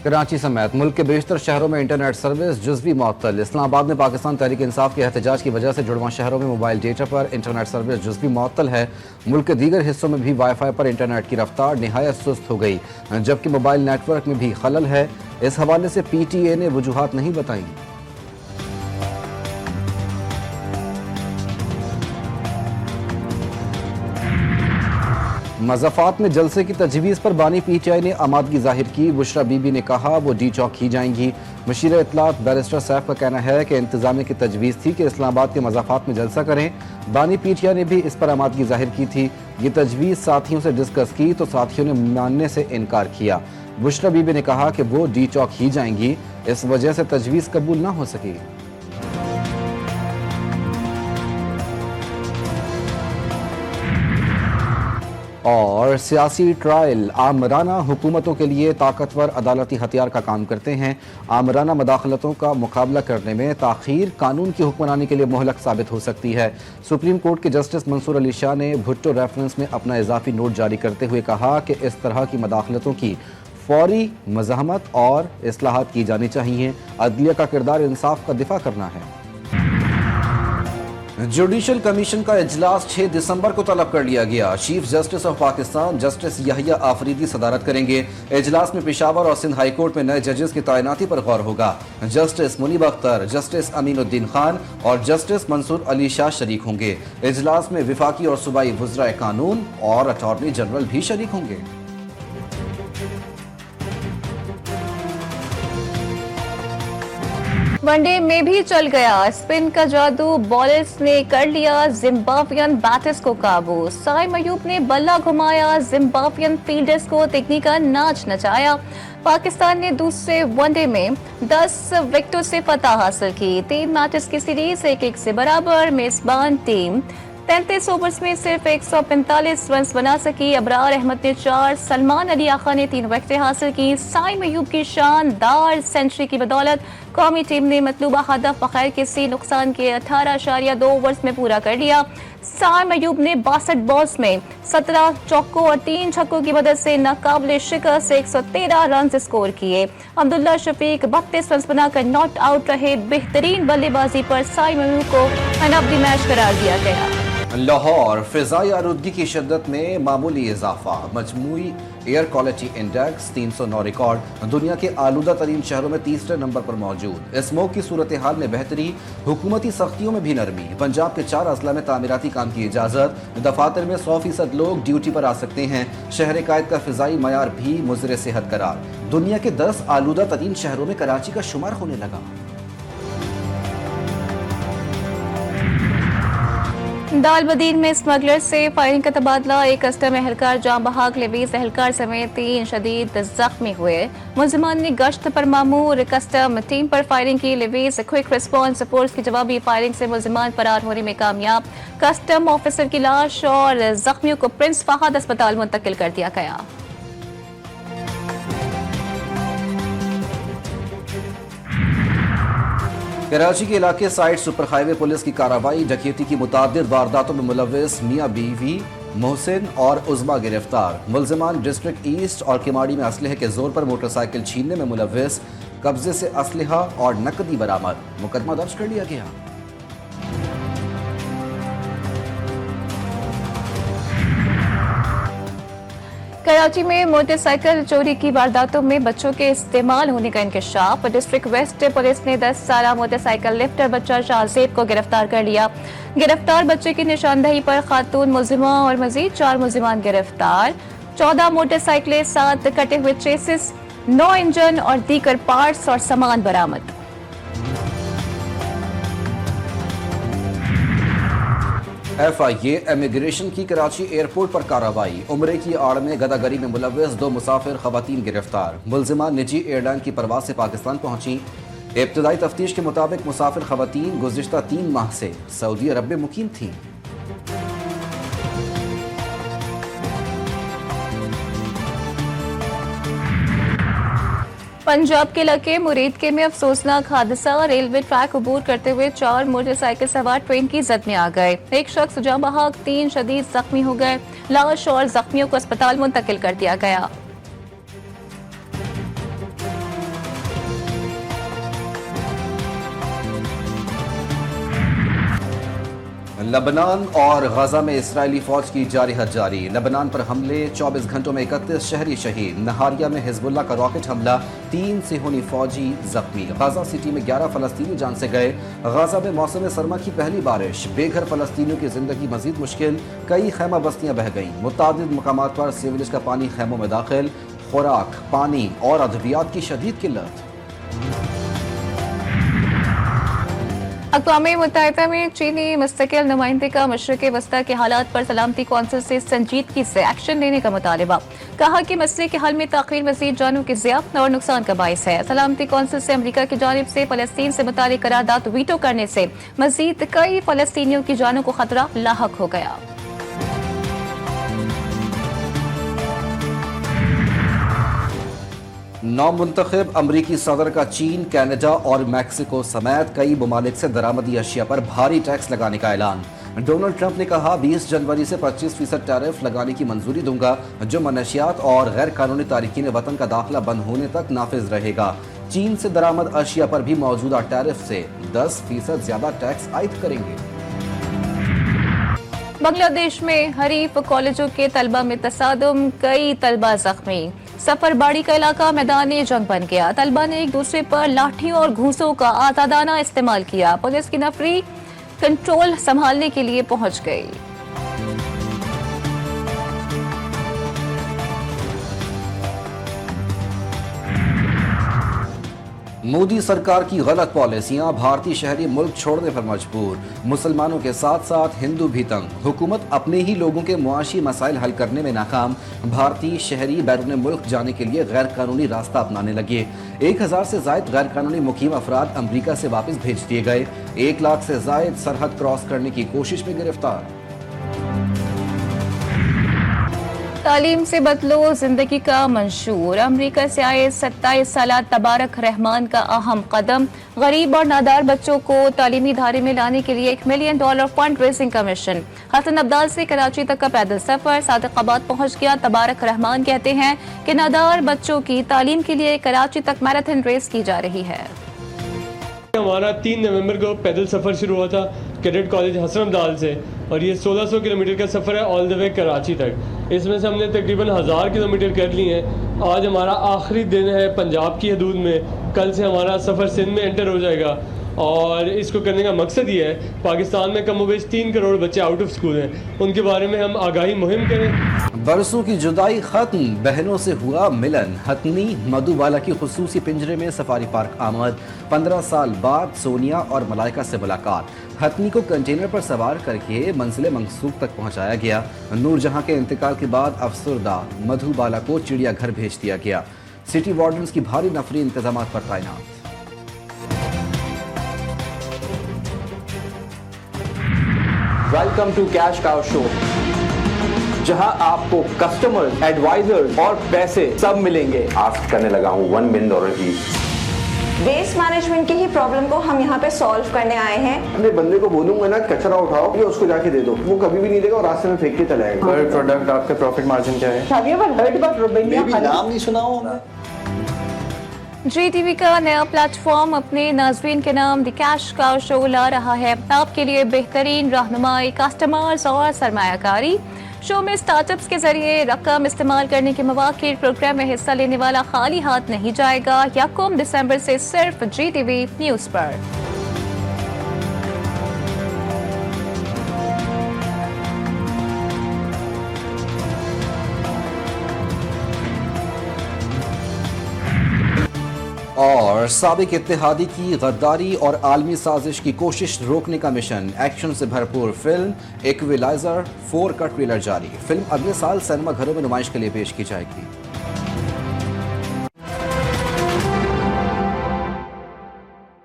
कराची समेत मुल्क के बेशतर शहरों में इंटरनेट सर्विस जुज़वी मअतल। इस्लामाबाद में पाकिस्तान तहरीक इंसाफ के एहतजाज की वजह से जुड़वां शहरों में मोबाइल डेटा पर इंटरनेट सर्विस जुज़वी मअतल है। मुल्क के दीगर हिस्सों में भी वाईफाई पर इंटरनेट की रफ्तार निहायत सुस्त हो गई, जबकि मोबाइल नेटवर्क में भी खलल है। इस हवाले से PTA ने वजूहात नहीं बताई। मज़ाफ़ात में जलसे की तजवीज़ पर बानी PTI ने आमादगी जाहिर की। बुशरा बीबी ने कहा वो डी चौक ही जाएंगी। मशीर इत्तलात बैरिस्टर सैफ का कहना है कि इंतज़ामिया की तजवीज़ थी कि इस्लामाबाद के मज़ाफ़ात में जलसा करें। बानी PTI ने भी इस पर आमादगी जाहिर की थी। ये तजवीज़ साथियों से डिस्कस की तो साथियों ने मानने से इनकार किया। बुशरा बीबी ने कहा कि वो डी चौक ही जाएंगी, इस वजह से तजवीज़ कबूल ना हो सकी। और सियासी ट्रायल आमराना हुकूमतों के लिए ताकतवर अदालती हथियार का काम करते हैं। आमराना मदाखलतों का मुकाबला करने में ताख़ीर कानून की हुक्मरानी के लिए मोहलक साबित हो सकती है। सुप्रीम कोर्ट के जस्टिस मंसूर अली शाह ने भुट्टो रेफरेंस में अपना इजाफी नोट जारी करते हुए कहा कि इस तरह की मदाखलतों की फौरी मज़ाहमत और इस्लाहात की जानी चाहिए। अदलिया का किरदार इंसाफ का दिफा करना है। जुडिशल कमीशन का इजलास 6 दिसंबर को तलब कर लिया गया। Chief justice of Pakistan justice Yahya Afridi सदारत करेंगे। इजलास में पेशावर और सिंध हाई कोर्ट में नए जजेस की तैनाती पर गौर होगा। जस्टिस मुनीब अख्तर, जस्टिस अमीनुद्दीन खान और जस्टिस मंसूर अली शाह शरीक होंगे। इजलास में विफाकी और सूबाई वज़राए कानून और अटॉर्नी जनरल भी शरीक होंगे। वनडे में भी चल गया स्पिन का जादू, बॉलर्स ने कर लिया जिम्बाब्वियन बैटर्स को काबू। साइम अयूब ने बल्ला घुमाया, जिम्बाब्वियन फील्डर्स को तकनीक का नाच नचाया। पाकिस्तान ने दूसरे वनडे में 10 विकेटों से फतह हासिल की। 3 मैचेस की सीरीज 1-1 से बराबर। मेजबान टीम 33 ओवर्स में सिर्फ 145 रन बना सकी। अबरार अहमद ने 4, सलमान अली आखा ने 3 विकेटें हासिल की। साइम अयूब की शानदार सेंचुरी की बदौलत कौमी टीम ने मतलूबा हदफ बगैर किसी नुकसान के 18.2 ओवर्स में पूरा कर लिया। साइम अयूब ने 62 बॉल्स में 17 चौकों और 3 छक्कों की मदद से नाकाबिले शिकस्त 113 रन स्कोर किए। अब्दुल्ला शफीक 32 रन बनाकर नॉट आउट रहे। बेहतरीन बल्लेबाजी पर साइम अयूब को मैन ऑफ द मैच करार दिया गया। लाहौर फिजाई आलूदगी की शिद्दत में मामूली इजाफा। मजमूई एयर क्वालिटी इंडेक्स 309 रिकॉर्ड दुनिया के आलूदा तरीन शहरों में तीसरे नंबर पर मौजूद। स्मोक की सूरत हाल में बेहतरी, हुकूमती सख्तियों में भी नरमी। पंजाब के 4 अजला में तामीराती काम की इजाजत। दफातर में 100% लोग ड्यूटी पर आ सकते हैं। शहर कायद का फिजाई मयार भी मुज़र सेहत करार। दुनिया के 10 आलूदा तरीन शहरों में कराची का शुमार होने लगा। दालबदीन में स्मगलर से फायरिंग का तबादला। एक कस्टम एहलकार जाम बहाक लेवीज एहलकार समेत 3 शदीद जख्मी हुए। मुलजिमान ने गश्त पर मामूर कस्टम टीम पर फायरिंग की। लेवीज क्विक रिस्पॉन्स फोर्स की जवाबी फायरिंग से मुलजिमान फरार होने में कामयाब। कस्टम ऑफिसर की लाश और जख्मियों को प्रिंस फहद अस्पताल मुंतकिल कर दिया गया। कराची के इलाके साइड सुपर हाईवे पुलिस की कार्रवाई। डकैती की मुतादिद वारदातों में मुलव्विस मियां बीवी मोहसिन और उज़मा गिरफ्तार। मुलजिमान डिस्ट्रिक्ट ईस्ट और किमाड़ी में असलहे के जोर पर मोटरसाइकिल छीनने में मुलव्विस। कब्जे से असलहा और नकदी बरामद। मुकदमा दर्ज कर लिया गया। कराची में मोटरसाइकिल चोरी की वारदातों में बच्चों के इस्तेमाल होने का इंकशाफ। डिस्ट्रिक्ट वेस्ट पुलिस ने 10 साला मोटरसाइकिल लिफ्टर बच्चा शाहजेब को गिरफ्तार कर लिया। गिरफ्तार बच्चे की निशानदही पर खातून मुलजिमा और मजीद 4 मुलजिमान गिरफ्तार। 14 मोटरसाइकिलें, 7 कटे हुए चेसिस, 9 इंजन और दीगर पार्ट्स और सामान बरामद। FIA इमिग्रेशन की कराची एयरपोर्ट पर कार्रवाई। उम्रे की आड़ में गदागरी में मुलव्विस 2 मुसाफिर खवातीन गिरफ्तार। मुलजिमान निजी एयरलाइन की परवाज से पाकिस्तान पहुंची। इब्तदाई तफ्तीश के मुताबिक मुसाफिर खवातीन गुज़िश्ता 3 माह से सऊदी अरब में मुकीम थीं। पंजाब के इलाके मुरीदके में अफसोसनाक हादसा। रेलवे ट्रैक अबूर करते हुए 4 मोटरसाइकिल सवार ट्रेन की जद में आ गए। एक शख्स जाम बहाक, 3 शदीद जख्मी हो गए। लाश और जख्मियों को अस्पताल मुंतकिल कर दिया गया। लबनान और गजा में इस्राएली फौज की जारहत जारी। लबनान पर हमले, 24 घंटों में 31 शहरी शहीद। नहारिया में हिजबुल्लाह का रॉकेट हमला, 3 सिहोनी फौजी जख्मी। गजा सिटी में 11 फलस्तीनी जान से गए। गजा में मौसम सरमा की पहली बारिश, बेघर फलस्तीनियों की जिंदगी मजीद मुश्किल। कई खैमा बस्तियां बह गईं। मुतादिद मकामात पर सीवरेज का पानी खैमों में दाखिल। खुराक, पानी और अद्वियात की शदीद किल्लत। अक़वाम मुत्तहिदा में चीनी मुस्तकिल नुमाइंदे का मशरिक़ वस्ता के हालात पर सलामती कौंसिल से संजीदगी से एक्शन लेने का मुतालबा। कहा कि मसले के हल में ताख़ीर मज़ीद जानों की ज़ियाफ़त और नुकसान का बाइस है। सलामती कौंसिल से अमरीका की जानिब से फ़लस्तीन से मुतालिक करारदाद वीटो करने से मज़ीद कई फ़लस्तीनियों की जानों को खतरा लाहक हो गया। नौमुंतखब अमरीकी सदर का चीन, कनाडा और मैक्सिको समेत कई ममालिक से दरामदी अशिया पर भारी टैक्स लगाने का ऐलान। डोनाल्ड ट्रंप ने कहा 20 जनवरी से 25% टैरिफ लगाने की मंजूरी दूंगा, जो मनशियात और गैर कानूनी तारिकीन वतन का दाखिला बंद होने तक नाफिज रहेगा। चीन से दरामद अशिया पर भी मौजूदा टैरिफ से 10% ज्यादा टैक्स आयद करेंगे। बांग्लादेश में हरीफ कॉलेजों के तलबा में तसादुम, कई तलबा जख्मी। सफरबाड़ी का इलाका मैदान जंग बन गया। तलबा ने एक दूसरे पर लाठियों और घूंसों का आज़ादाना इस्तेमाल किया। पुलिस की नफरी कंट्रोल संभालने के लिए पहुंच गई। मोदी सरकार की गलत पॉलिसियां, भारतीय शहरी मुल्क छोड़ने पर मजबूर। मुसलमानों के साथ साथ हिंदू भी तंग। हुकूमत अपने ही लोगों के मुआशी मसाइल हल करने में नाकाम। भारतीय शहरी बैरून मुल्क जाने के लिए गैर कानूनी रास्ता अपनाने लगे। 1000 से जायद गैर कानूनी मुकीम अफराद अमरीका से वापस भेज दिए गए। 1 लाख से जायद सरहद क्रॉस करने की कोशिश में गिरफ्तार। तालीम से बदलो जिंदगी का मंशूर। अमरीका से आए 27 साल तबारक रहमान का अहम कदम। गरीब और नादार बच्चों को तालीमी इदारे में लाने के लिए $1 मिलियन फंड रेजिंग का मिशन। हसन अब्दाल से कराची तक का पैदल सफर सादिकाबाद पहुंच गया। तबारक रहमान कहते हैं कि नादार बच्चों की तालीम के लिए कराची तक मैराथन रेस की जा रही है। हमारा 3 नवंबर को पैदल सफ़र शुरू हुआ था कैडेट कॉलेज हसन अब्दाल से, और ये 1600 किलोमीटर का सफ़र है ऑल द वे कराची तक। इसमें से हमने तकरीबन 1000 किलोमीटर कर लिए हैं। आज हमारा आखिरी दिन है पंजाब की हदूद में। कल से हमारा सफ़र सिंध में एंटर हो जाएगा, और इसको करने का मकसद ये है, पाकिस्तान में कमोबेश 3 करोड़ बच्चे आउट ऑफ स्कूल हैं, उनके बारे में हम आगाही मुहिम करें। बरसों की जुदाई खत्म, बहनों से हुआ मिलन। हथनी मधुबाला की खुसूसी पिंजरे में सफारी पार्क आमद। 15 साल बाद सोनिया और मलाइका से मुलाकात। हथनी को कंटेनर पर सवार करके मंजिल मंसूब तक पहुंचाया गया। नूरजहां के इंतकाल के बाद अफसरदा मधुबाला को चिड़ियाघर भेज दिया गया। सिटी वार्डन्स की भारी नफरी इंतजाम पर तैनात। Welcome to cash cow show, जहां आपको कस्टमर्स, एडवाइजर्स और पैसे सब मिलेंगे। आस्क करने लगा हूँ $1 मिलियन की। वेस्ट मैनेजमेंट की ही प्रॉब्लम को हम यहाँ पे सॉल्व करने आए हैं। अपने बंदे को बोलूंगा ना, कचरा उठाओ, ये उसको जाके दे दो, वो कभी भी नहीं देगा और रास्ते में फेंक के चला जाएगा। पर प्रोडक्ट आपका प्रॉफिट मार्जिन क्या है? Have you ever heard about Rubinia? नाम नहीं सुना हो। GTV का नया प्लेटफॉर्म अपने नाज़रीन के नाम द कैश काउ शो ला रहा है। आपके लिए बेहतरीन रहनुमाई, कस्टमर्स और सरमायाकारी। शो में स्टार्टअप्स के जरिए रकम इस्तेमाल करने के मौके। प्रोग्राम में हिस्सा लेने वाला खाली हाथ नहीं जाएगा। 1 दिसंबर से सिर्फ GTV न्यूज पर। और साबिक इत्तेहादी की गद्दारी और आलमी साजिश की कोशिश रोकने का मिशन। एक्शन से भरपूर फिल्म इक्विलाइजर 4 का ट्रेलर जारी। फिल्म अगले साल सिनेमा घरों में नुमाइश के लिए पेश की जाएगी।